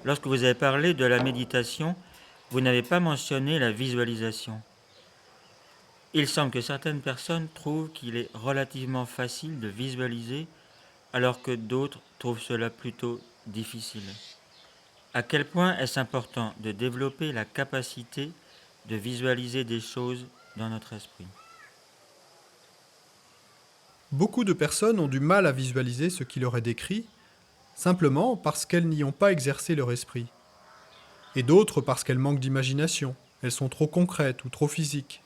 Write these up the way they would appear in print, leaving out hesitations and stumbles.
Lorsque vous avez parlé de la méditation, vous n'avez pas mentionné la visualisation. Il semble que certaines personnes trouvent qu'il est relativement facile de visualiser, alors que d'autres trouvent cela plutôt difficile. À quel point est-ce important de développer la capacité de visualiser des choses dans notre esprit? Beaucoup de personnes ont du mal à visualiser ce qui leur est décrit, simplement parce qu'elles n'y ont pas exercé leur esprit. Et d'autres parce qu'elles manquent d'imagination, elles sont trop concrètes ou trop physiques.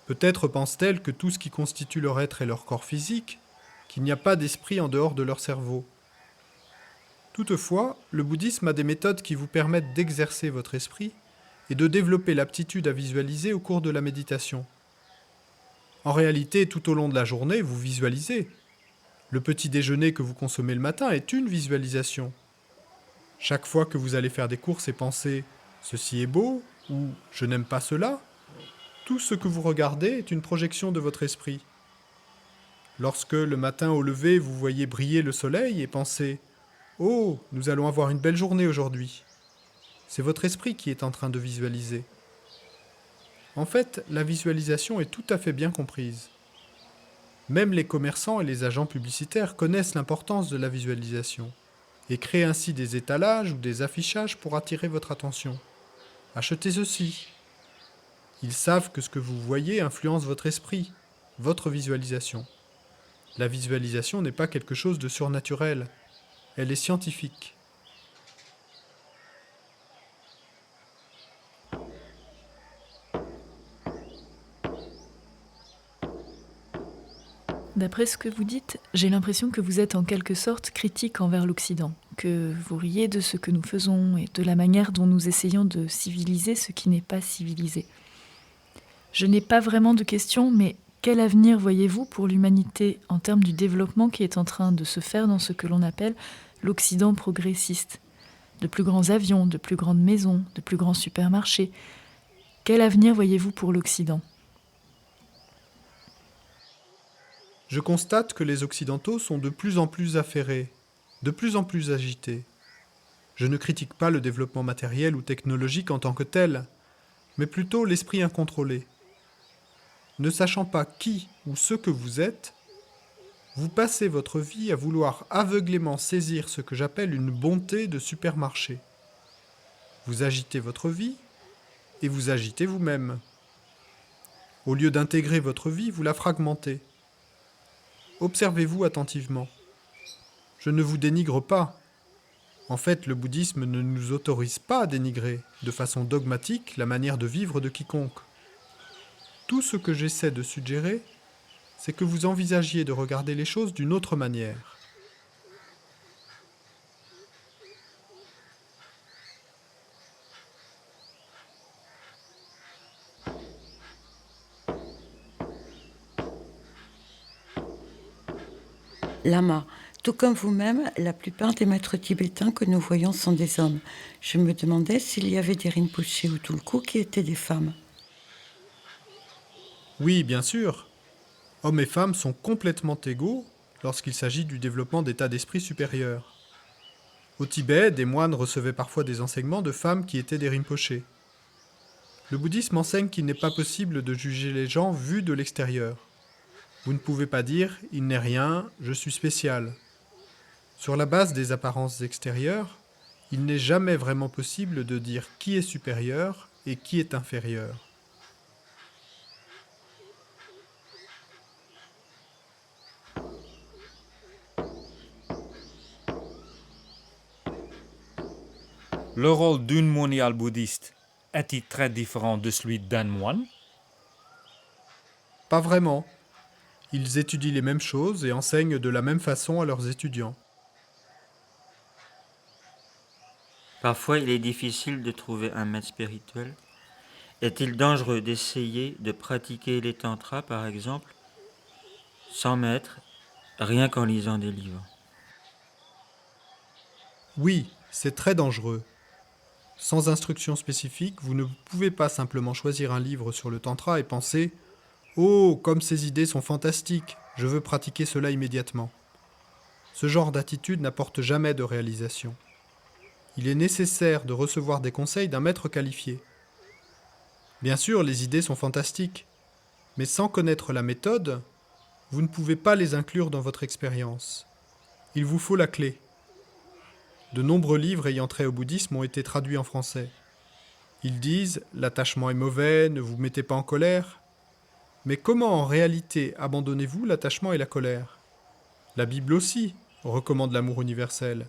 Peut-être pensent-elles que tout ce qui constitue leur être est leur corps physique, qu'il n'y a pas d'esprit en dehors de leur cerveau. Toutefois, le bouddhisme a des méthodes qui vous permettent d'exercer votre esprit et de développer l'aptitude à visualiser au cours de la méditation. En réalité, tout au long de la journée, vous visualisez. Le petit déjeuner que vous consommez le matin est une visualisation. Chaque fois que vous allez faire des courses et penser « ceci est beau » ou « je n'aime pas cela », tout ce que vous regardez est une projection de votre esprit. Lorsque, le matin au lever, vous voyez briller le soleil et pensez « oh, nous allons avoir une belle journée aujourd'hui », c'est votre esprit qui est en train de visualiser. En fait, la visualisation est tout à fait bien comprise. Même les commerçants et les agents publicitaires connaissent l'importance de la visualisation et créent ainsi des étalages ou des affichages pour attirer votre attention. Achetez ceci. Ils savent que ce que vous voyez influence votre esprit, votre visualisation. La visualisation n'est pas quelque chose de surnaturel, elle est scientifique. D'après ce que vous dites, j'ai l'impression que vous êtes en quelque sorte critique envers l'Occident, que vous riez de ce que nous faisons et de la manière dont nous essayons de civiliser ce qui n'est pas civilisé. Je n'ai pas vraiment de questions, mais quel avenir voyez-vous pour l'humanité en termes du développement qui est en train de se faire dans ce que l'on appelle l'Occident progressiste? De plus grands avions, de plus grandes maisons, de plus grands supermarchés. Quel avenir voyez-vous pour l'Occident? Je constate que les Occidentaux sont de plus en plus affairés, de plus en plus agités. Je ne critique pas le développement matériel ou technologique en tant que tel, mais plutôt l'esprit incontrôlé. Ne sachant pas qui ou ce que vous êtes, vous passez votre vie à vouloir aveuglément saisir ce que j'appelle une bonté de supermarché. Vous agitez votre vie et vous agitez vous-même. Au lieu d'intégrer votre vie, vous la fragmentez. Observez-vous attentivement. Je ne vous dénigre pas. En fait, le bouddhisme ne nous autorise pas à dénigrer, de façon dogmatique, la manière de vivre de quiconque. Tout ce que j'essaie de suggérer, c'est que vous envisagiez de regarder les choses d'une autre manière. Lama, tout comme vous-même, la plupart des maîtres tibétains que nous voyons sont des hommes. Je me demandais s'il y avait des Rinpoché ou Tulku qui étaient des femmes. Oui, bien sûr. Hommes et femmes sont complètement égaux lorsqu'il s'agit du développement d'états d'esprit supérieurs. Au Tibet, des moines recevaient parfois des enseignements de femmes qui étaient des rinpochés. Le bouddhisme enseigne qu'il n'est pas possible de juger les gens vus de l'extérieur. Vous ne pouvez pas dire « il n'est rien, je suis spécial ». Sur la base des apparences extérieures, il n'est jamais vraiment possible de dire qui est supérieur et qui est inférieur. Le rôle d'un monial bouddhiste est-il très différent de celui d'un moine? Pas vraiment. Ils étudient les mêmes choses et enseignent de la même façon à leurs étudiants. Parfois, il est difficile de trouver un maître spirituel. Est-il dangereux d'essayer de pratiquer les tantras, par exemple, sans maître, rien qu'en lisant des livres? Oui, c'est très dangereux. Sans instruction spécifique, vous ne pouvez pas simplement choisir un livre sur le tantra et penser « Oh, comme ces idées sont fantastiques, je veux pratiquer cela immédiatement ». Ce genre d'attitude n'apporte jamais de réalisation. Il est nécessaire de recevoir des conseils d'un maître qualifié. Bien sûr, les idées sont fantastiques, mais sans connaître la méthode, vous ne pouvez pas les inclure dans votre expérience. Il vous faut la clé. De nombreux livres ayant trait au bouddhisme ont été traduits en français. Ils disent « l'attachement est mauvais, ne vous mettez pas en colère ». Mais comment en réalité abandonnez-vous l'attachement et la colère ? La Bible aussi recommande l'amour universel.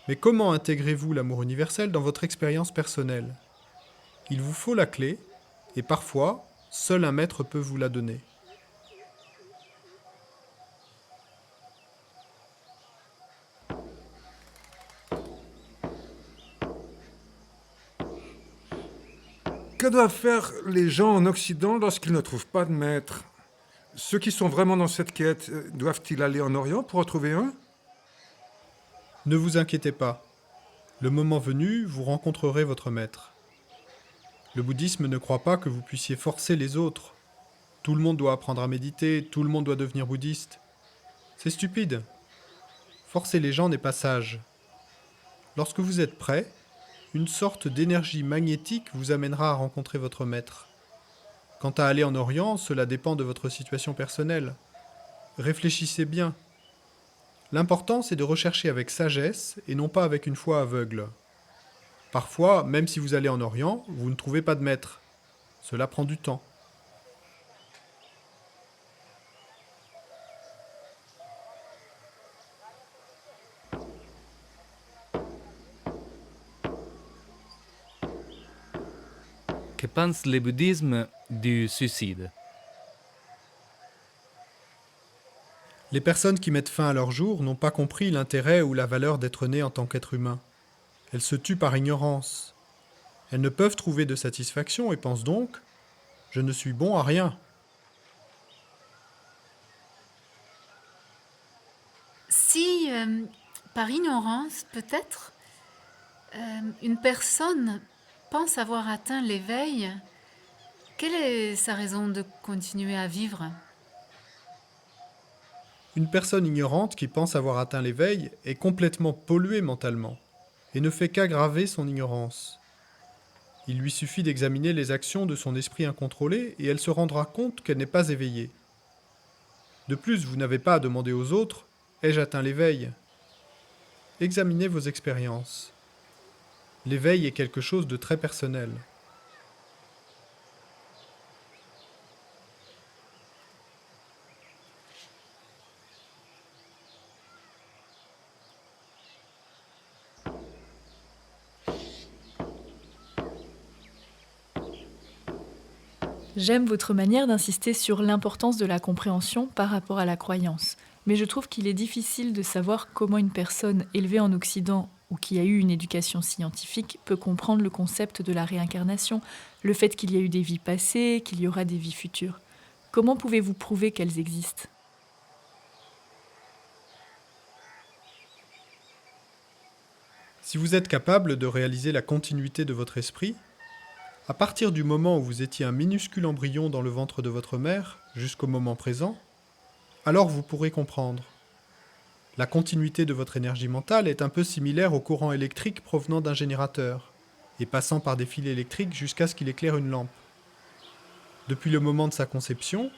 Mais comment intégrez-vous l'amour universel dans votre expérience personnelle ? Il vous faut la clé, et parfois, seul un maître peut vous la donner. Que doivent faire les gens en Occident lorsqu'ils ne trouvent pas de maître ? Ceux qui sont vraiment dans cette quête, doivent-ils aller en Orient pour en trouver un ? Ne vous inquiétez pas. Le moment venu, vous rencontrerez votre maître. Le bouddhisme ne croit pas que vous puissiez forcer les autres. Tout le monde doit apprendre à méditer, tout le monde doit devenir bouddhiste. C'est stupide. Forcer les gens n'est pas sage. Lorsque vous êtes prêt, une sorte d'énergie magnétique vous amènera à rencontrer votre maître. Quant à aller en Orient, cela dépend de votre situation personnelle. Réfléchissez bien. L'important, c'est de rechercher avec sagesse et non pas avec une foi aveugle. Parfois, même si vous allez en Orient, vous ne trouvez pas de maître. Cela prend du temps. Que pense le bouddhisme du suicide? Les personnes qui mettent fin à leur jour n'ont pas compris l'intérêt ou la valeur d'être nées en tant qu'être humain. Elles se tuent par ignorance. Elles ne peuvent trouver de satisfaction et pensent donc « je ne suis bon à rien ». Si, par ignorance peut-être, une personne pense avoir atteint l'éveil, quelle est sa raison de continuer à vivre ? Une personne ignorante qui pense avoir atteint l'éveil est complètement polluée mentalement et ne fait qu'aggraver son ignorance. Il lui suffit d'examiner les actions de son esprit incontrôlé et elle se rendra compte qu'elle n'est pas éveillée. De plus, vous n'avez pas à demander aux autres « ai-je atteint l'éveil ?» Examinez vos expériences. L'éveil est quelque chose de très personnel. J'aime votre manière d'insister sur l'importance de la compréhension par rapport à la croyance. Mais je trouve qu'il est difficile de savoir comment une personne élevée en Occident ou qui a eu une éducation scientifique peut comprendre le concept de la réincarnation, le fait qu'il y a eu des vies passées, qu'il y aura des vies futures. Comment pouvez-vous prouver qu'elles existent ? Si vous êtes capable de réaliser la continuité de votre esprit, à partir du moment où vous étiez un minuscule embryon dans le ventre de votre mère, jusqu'au moment présent, alors vous pourrez comprendre. La continuité de votre énergie mentale est un peu similaire au courant électrique provenant d'un générateur, et passant par des fils électriques jusqu'à ce qu'il éclaire une lampe. Depuis le moment de sa conception,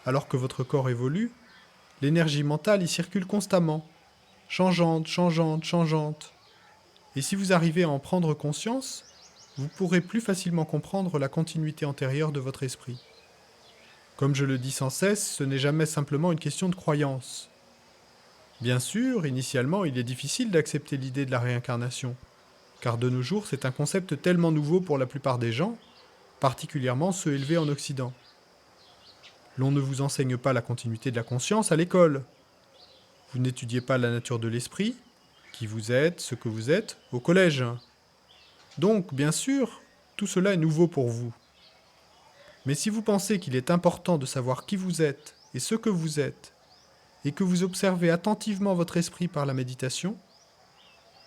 alors que votre corps évolue, l'énergie mentale y circule constamment, changeante, changeante, changeante. Et si vous arrivez à en prendre conscience, vous pourrez plus facilement comprendre la continuité antérieure de votre esprit. Comme je le dis sans cesse, ce n'est jamais simplement une question de croyance. Bien sûr, initialement, il est difficile d'accepter l'idée de la réincarnation, car de nos jours, c'est un concept tellement nouveau pour la plupart des gens, particulièrement ceux élevés en Occident. L'on ne vous enseigne pas la continuité de la conscience à l'école. Vous n'étudiez pas la nature de l'esprit, qui vous êtes, ce que vous êtes, au collège. Donc, bien sûr, tout cela est nouveau pour vous. Mais si vous pensez qu'il est important de savoir qui vous êtes et ce que vous êtes, et que vous observez attentivement votre esprit par la méditation,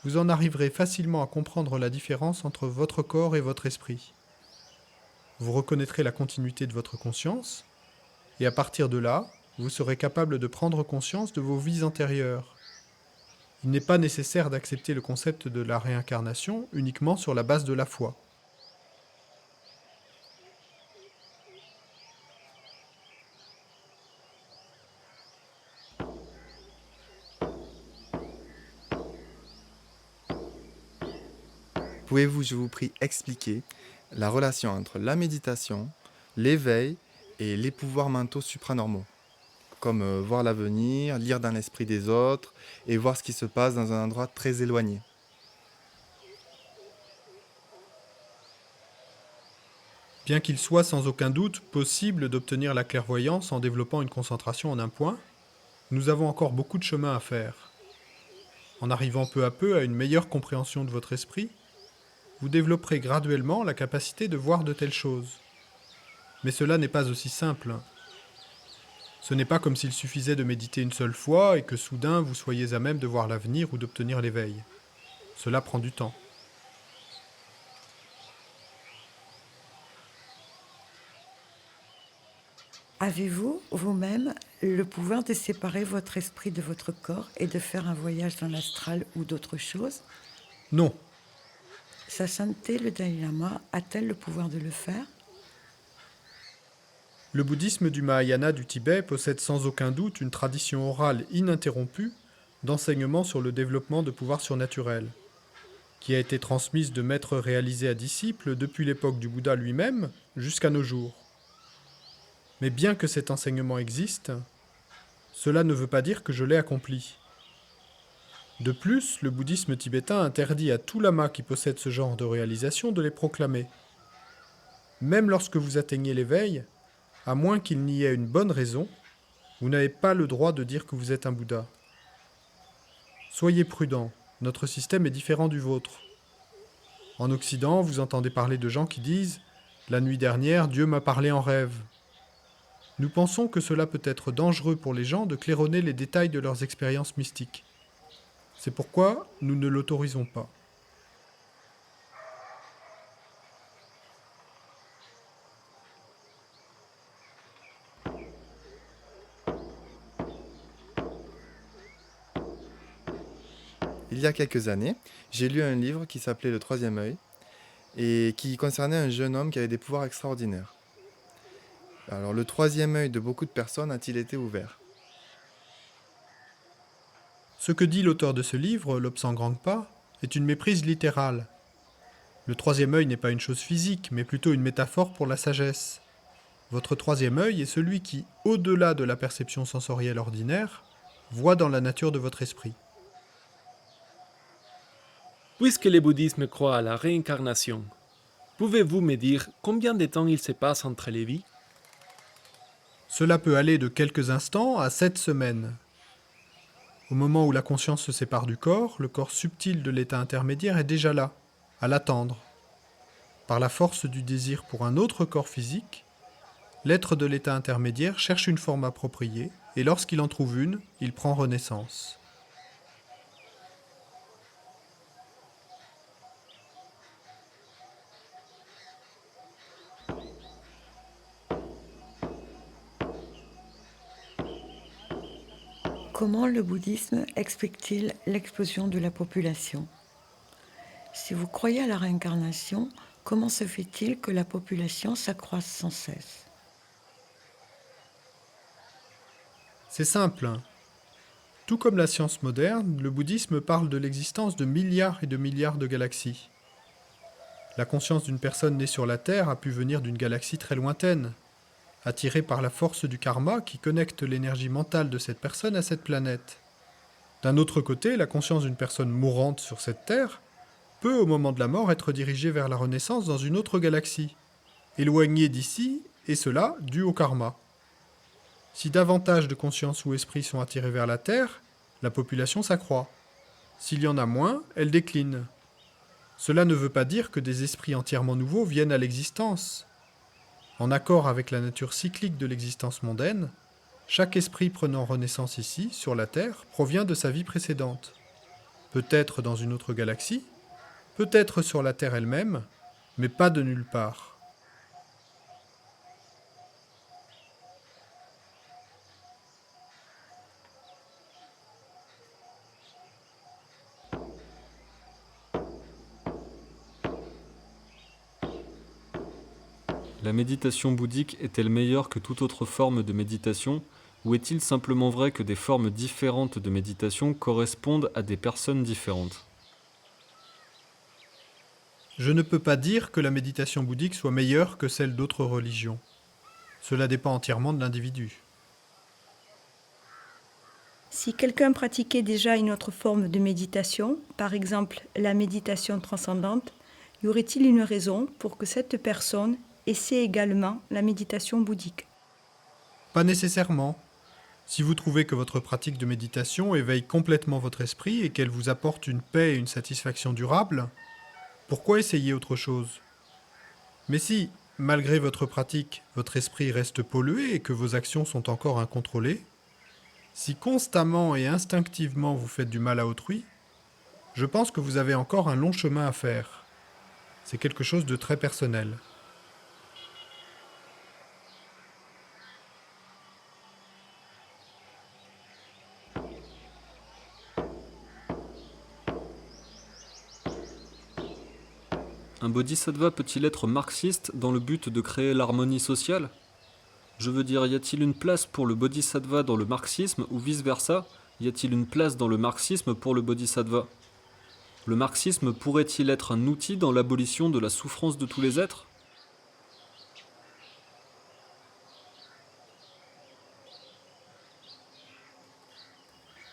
vous en arriverez facilement à comprendre la différence entre votre corps et votre esprit. Vous reconnaîtrez la continuité de votre conscience, et à partir de là, vous serez capable de prendre conscience de vos vies antérieures. Il n'est pas nécessaire d'accepter le concept de la réincarnation uniquement sur la base de la foi. Pouvez-vous, je vous prie, expliquer la relation entre la méditation, l'éveil et les pouvoirs mentaux supranormaux, comme voir l'avenir, lire dans l'esprit des autres et voir ce qui se passe dans un endroit très éloigné? Bien qu'il soit sans aucun doute possible d'obtenir la clairvoyance en développant une concentration en un point, nous avons encore beaucoup de chemin à faire. En arrivant peu à peu à une meilleure compréhension de votre esprit, vous développerez graduellement la capacité de voir de telles choses. Mais cela n'est pas aussi simple. Ce n'est pas comme s'il suffisait de méditer une seule fois et que soudain vous soyez à même de voir l'avenir ou d'obtenir l'éveil. Cela prend du temps. Avez-vous, vous-même, le pouvoir de séparer votre esprit de votre corps et de faire un voyage dans l'astral ou d'autres choses? Non, Sa Sainteté, le Dalai Lama, a-t-elle le pouvoir de le faire? le bouddhisme du Mahayana du Tibet possède sans aucun doute une tradition orale ininterrompue d'enseignement sur le développement de pouvoirs surnaturels, qui a été transmise de maîtres réalisés à disciples depuis l'époque du Bouddha lui-même jusqu'à nos jours. Mais bien que cet enseignement existe, cela ne veut pas dire que je l'ai accompli. De plus, le bouddhisme tibétain interdit à tout lama qui possède ce genre de réalisation de les proclamer. Même lorsque vous atteignez l'éveil, à moins qu'il n'y ait une bonne raison, vous n'avez pas le droit de dire que vous êtes un Bouddha. Soyez prudents, notre système est différent du vôtre. En Occident, vous entendez parler de gens qui disent « La nuit dernière, Dieu m'a parlé en rêve ». Nous pensons que cela peut être dangereux pour les gens de claironner les détails de leurs expériences mystiques. C'est pourquoi nous ne l'autorisons pas. Il y a quelques années, j'ai lu un livre qui s'appelait Le Troisième œil et qui concernait un jeune homme qui avait des pouvoirs extraordinaires. Alors, le troisième œil de beaucoup de personnes a-t-il été ouvert? Ce que dit l'auteur de ce livre, Lobsang Rangpa, est une méprise littérale. Le troisième œil n'est pas une chose physique, mais plutôt une métaphore pour la sagesse. Votre troisième œil est celui qui, au-delà de la perception sensorielle ordinaire, voit dans la nature de votre esprit. Puisque le bouddhisme croit à la réincarnation, pouvez-vous me dire combien de temps il se passe entre les vies? Cela peut aller de quelques instants à 7 semaines. Au moment où la conscience se sépare du corps, le corps subtil de l'état intermédiaire est déjà là, à l'attendre. Par la force du désir pour un autre corps physique, l'être de l'état intermédiaire cherche une forme appropriée, et lorsqu'il en trouve une, il prend renaissance. Comment le bouddhisme explique-t-il l'explosion de la population? Si vous croyez à la réincarnation, comment se fait-il que la population s'accroisse sans cesse? C'est simple. Tout comme la science moderne, le bouddhisme parle de l'existence de milliards et de milliards de galaxies. La conscience d'une personne née sur la Terre a pu venir d'une galaxie très lointaine, attirée par la force du karma qui connecte l'énergie mentale de cette personne à cette planète. D'un autre côté, la conscience d'une personne mourante sur cette Terre peut, au moment de la mort, être dirigée vers la renaissance dans une autre galaxie, éloignée d'ici, et cela dû au karma. Si davantage de consciences ou esprits sont attirés vers la Terre, la population s'accroît. S'il y en a moins, elle décline. Cela ne veut pas dire que des esprits entièrement nouveaux viennent à l'existence. En accord avec la nature cyclique de l'existence mondaine, chaque esprit prenant renaissance ici, sur la Terre, provient de sa vie précédente. Peut-être dans une autre galaxie, peut-être sur la Terre elle-même, mais pas de nulle part. La méditation bouddhique est-elle meilleure que toute autre forme de méditation, ou est-il simplement vrai que des formes différentes de méditation correspondent à des personnes différentes ? Je ne peux pas dire que la méditation bouddhique soit meilleure que celle d'autres religions. Cela dépend entièrement de l'individu. Si quelqu'un pratiquait déjà une autre forme de méditation, par exemple la méditation transcendante, y aurait-il une raison pour que cette personne essaie également la méditation bouddhique? Pas nécessairement. Si vous trouvez que votre pratique de méditation éveille complètement votre esprit et qu'elle vous apporte une paix et une satisfaction durable, pourquoi essayer autre chose? Mais si, malgré votre pratique, votre esprit reste pollué et que vos actions sont encore incontrôlées, si constamment et instinctivement vous faites du mal à autrui, je pense que vous avez encore un long chemin à faire. C'est quelque chose de très personnel. Un bodhisattva peut-il être marxiste dans le but de créer l'harmonie sociale ? Je veux dire, y a-t-il une place pour le bodhisattva dans le marxisme ou vice-versa ? Y a-t-il une place dans le marxisme pour le bodhisattva ? Le marxisme pourrait-il être un outil dans l'abolition de la souffrance de tous les êtres ?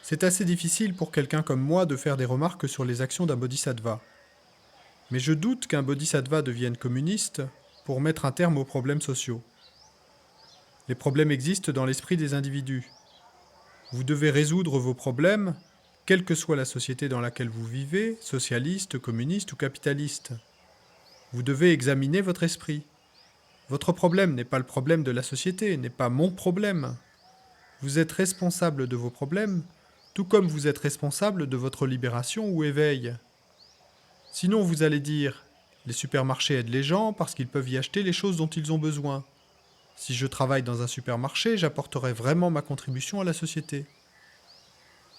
C'est assez difficile pour quelqu'un comme moi de faire des remarques sur les actions d'un bodhisattva. Mais je doute qu'un bodhisattva devienne communiste pour mettre un terme aux problèmes sociaux. Les problèmes existent dans l'esprit des individus. Vous devez résoudre vos problèmes, quelle que soit la société dans laquelle vous vivez, socialiste, communiste ou capitaliste. Vous devez examiner votre esprit. Votre problème n'est pas le problème de la société, n'est pas mon problème. Vous êtes responsable de vos problèmes, tout comme vous êtes responsable de votre libération ou éveil. Sinon, vous allez dire « Les supermarchés aident les gens parce qu'ils peuvent y acheter les choses dont ils ont besoin. Si je travaille dans un supermarché, j'apporterai vraiment ma contribution à la société. »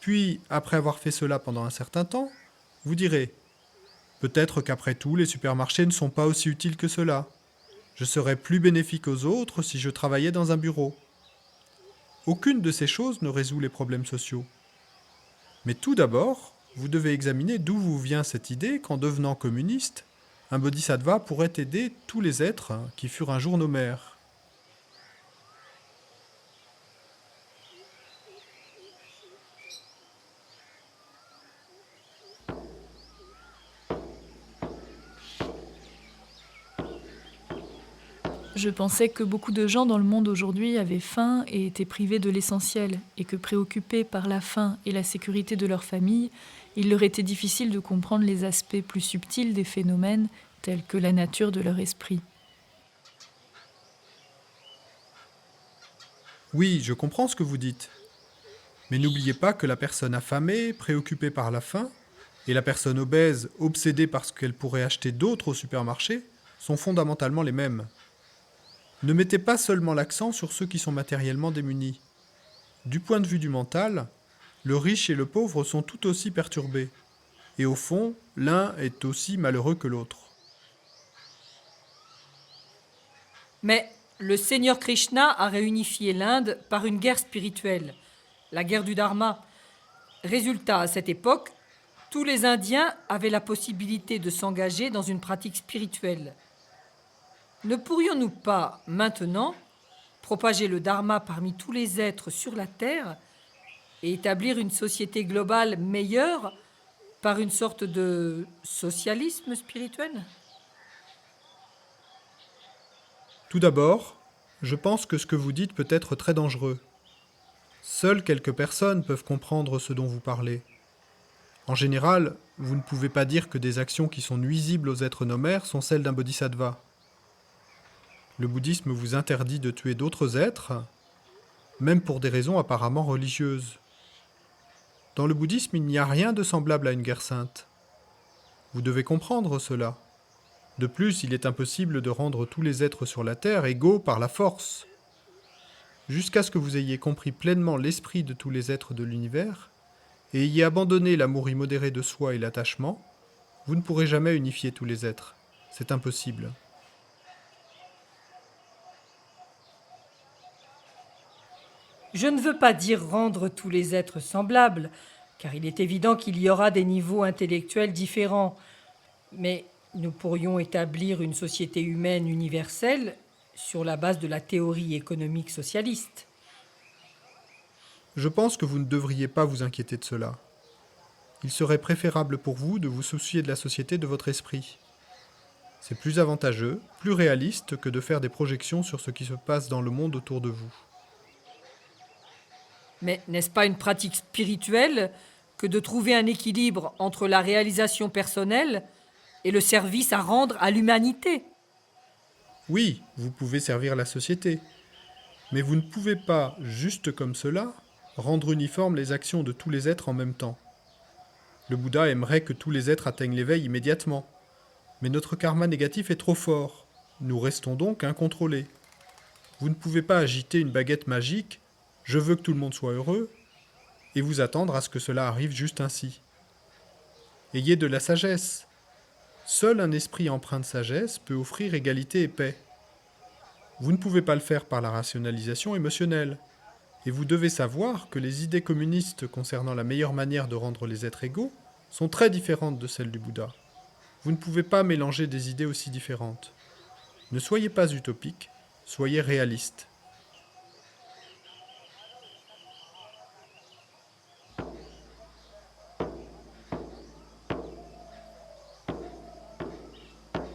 Puis, après avoir fait cela pendant un certain temps, vous direz « Peut-être qu'après tout, les supermarchés ne sont pas aussi utiles que cela. Je serais plus bénéfique aux autres si je travaillais dans un bureau. » Aucune de ces choses ne résout les problèmes sociaux. Mais tout d'abord, vous devez examiner d'où vous vient cette idée qu'en devenant communiste, un bodhisattva pourrait aider tous les êtres qui furent un jour nos mères. Je pensais que beaucoup de gens dans le monde aujourd'hui avaient faim et étaient privés de l'essentiel, et que préoccupés par la faim et la sécurité de leur famille, il leur était difficile de comprendre les aspects plus subtils des phénomènes, tels que la nature de leur esprit. Oui, je comprends ce que vous dites. Mais n'oubliez pas que la personne affamée, préoccupée par la faim, et la personne obèse, obsédée par ce qu'elle pourrait acheter d'autre au supermarché, sont fondamentalement les mêmes. Ne mettez pas seulement l'accent sur ceux qui sont matériellement démunis. Du point de vue du mental, le riche et le pauvre sont tout aussi perturbés. Et au fond, l'un est aussi malheureux que l'autre. Mais le Seigneur Krishna a réunifié l'Inde par une guerre spirituelle, la guerre du Dharma. Résultat, à cette époque, tous les Indiens avaient la possibilité de s'engager dans une pratique spirituelle. Ne pourrions-nous pas, maintenant, propager le Dharma parmi tous les êtres sur la Terre et établir une société globale meilleure par une sorte de socialisme spirituel ? Tout d'abord, je pense que ce que vous dites peut être très dangereux. Seules quelques personnes peuvent comprendre ce dont vous parlez. En général, vous ne pouvez pas dire que des actions qui sont nuisibles aux êtres nommaires sont celles d'un bodhisattva. Le bouddhisme vous interdit de tuer d'autres êtres, même pour des raisons apparemment religieuses. Dans le bouddhisme, il n'y a rien de semblable à une guerre sainte. Vous devez comprendre cela. De plus, il est impossible de rendre tous les êtres sur la terre égaux par la force. Jusqu'à ce que vous ayez compris pleinement l'esprit de tous les êtres de l'univers, et ayez abandonné l'amour immodéré de soi et l'attachement, vous ne pourrez jamais unifier tous les êtres. C'est impossible. Je ne veux pas dire rendre tous les êtres semblables, car il est évident qu'il y aura des niveaux intellectuels différents. Mais nous pourrions établir une société humaine universelle sur la base de la théorie économique socialiste. Je pense que vous ne devriez pas vous inquiéter de cela. Il serait préférable pour vous de vous soucier de la société de votre esprit. C'est plus avantageux, plus réaliste que de faire des projections sur ce qui se passe dans le monde autour de vous. Mais n'est-ce pas une pratique spirituelle que de trouver un équilibre entre la réalisation personnelle et le service à rendre à l'humanité? Oui, vous pouvez servir la société, mais vous ne pouvez pas, juste comme cela, rendre uniformes les actions de tous les êtres en même temps. Le Bouddha aimerait que tous les êtres atteignent l'éveil immédiatement, mais notre karma négatif est trop fort. Nous restons donc incontrôlés. Vous ne pouvez pas agiter une baguette magique « je veux que tout le monde soit heureux » et vous attendre à ce que cela arrive juste ainsi. Ayez de la sagesse. Seul un esprit empreint de sagesse peut offrir égalité et paix. Vous ne pouvez pas le faire par la rationalisation émotionnelle. Et vous devez savoir que les idées communistes concernant la meilleure manière de rendre les êtres égaux sont très différentes de celles du Bouddha. Vous ne pouvez pas mélanger des idées aussi différentes. Ne soyez pas utopique, soyez réaliste.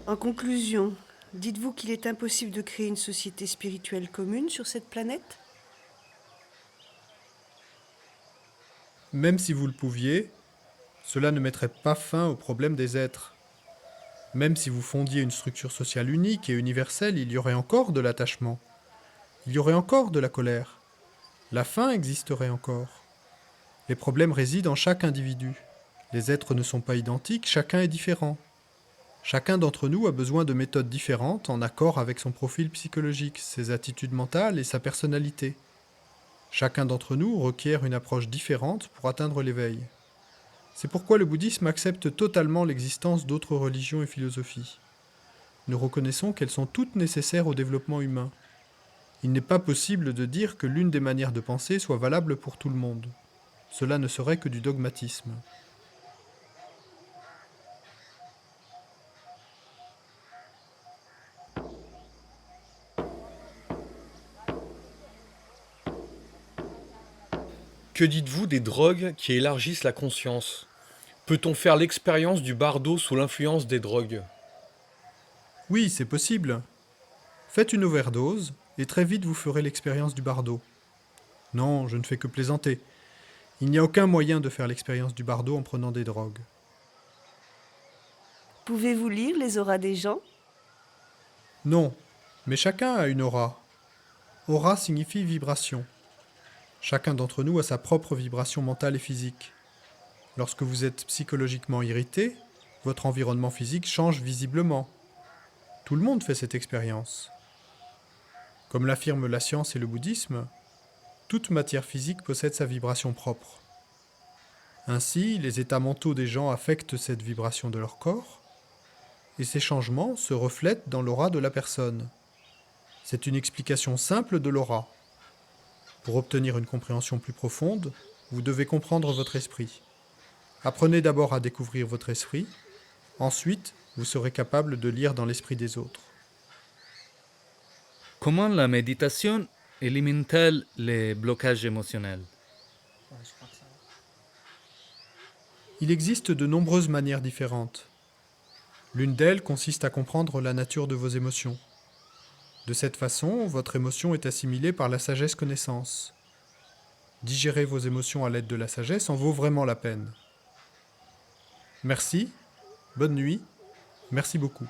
En conclusion, dites-vous qu'il est impossible de créer une société spirituelle commune sur cette planète ? Même si vous le pouviez, cela ne mettrait pas fin au problème des êtres. Même si vous fondiez une structure sociale unique et universelle, il y aurait encore de l'attachement. Il y aurait encore de la colère. La faim existerait encore. Les problèmes résident en chaque individu. Les êtres ne sont pas identiques, chacun est différent. Chacun d'entre nous a besoin de méthodes différentes en accord avec son profil psychologique, ses attitudes mentales et sa personnalité. Chacun d'entre nous requiert une approche différente pour atteindre l'éveil. C'est pourquoi le bouddhisme accepte totalement l'existence d'autres religions et philosophies. Nous reconnaissons qu'elles sont toutes nécessaires au développement humain. Il n'est pas possible de dire que l'une des manières de penser soit valable pour tout le monde. Cela ne serait que du dogmatisme. Que dites-vous des drogues qui élargissent la conscience? Peut-on faire l'expérience du bardo sous l'influence des drogues? Oui, c'est possible. Faites une overdose, et très vite vous ferez l'expérience du bardo. Non, je ne fais que plaisanter. Il n'y a aucun moyen de faire l'expérience du bardo en prenant des drogues. Pouvez-vous lire les auras des gens? Non, mais chacun a une aura. Aura signifie vibration. Chacun d'entre nous a sa propre vibration mentale et physique. Lorsque vous êtes psychologiquement irrité, votre environnement physique change visiblement. Tout le monde fait cette expérience. Comme l'affirment la science et le bouddhisme, toute matière physique possède sa vibration propre. Ainsi, les états mentaux des gens affectent cette vibration de leur corps, et ces changements se reflètent dans l'aura de la personne. C'est une explication simple de l'aura. Pour obtenir une compréhension plus profonde, vous devez comprendre votre esprit. Apprenez d'abord à découvrir votre esprit, ensuite vous serez capable de lire dans l'esprit des autres. Comment la méditation élimine-t-elle les blocages émotionnels? Il existe de nombreuses manières différentes. L'une d'elles consiste à comprendre la nature de vos émotions. De cette façon, votre émotion est assimilée par la sagesse-connaissance. Digérer vos émotions à l'aide de la sagesse en vaut vraiment la peine. Merci, bonne nuit, merci beaucoup.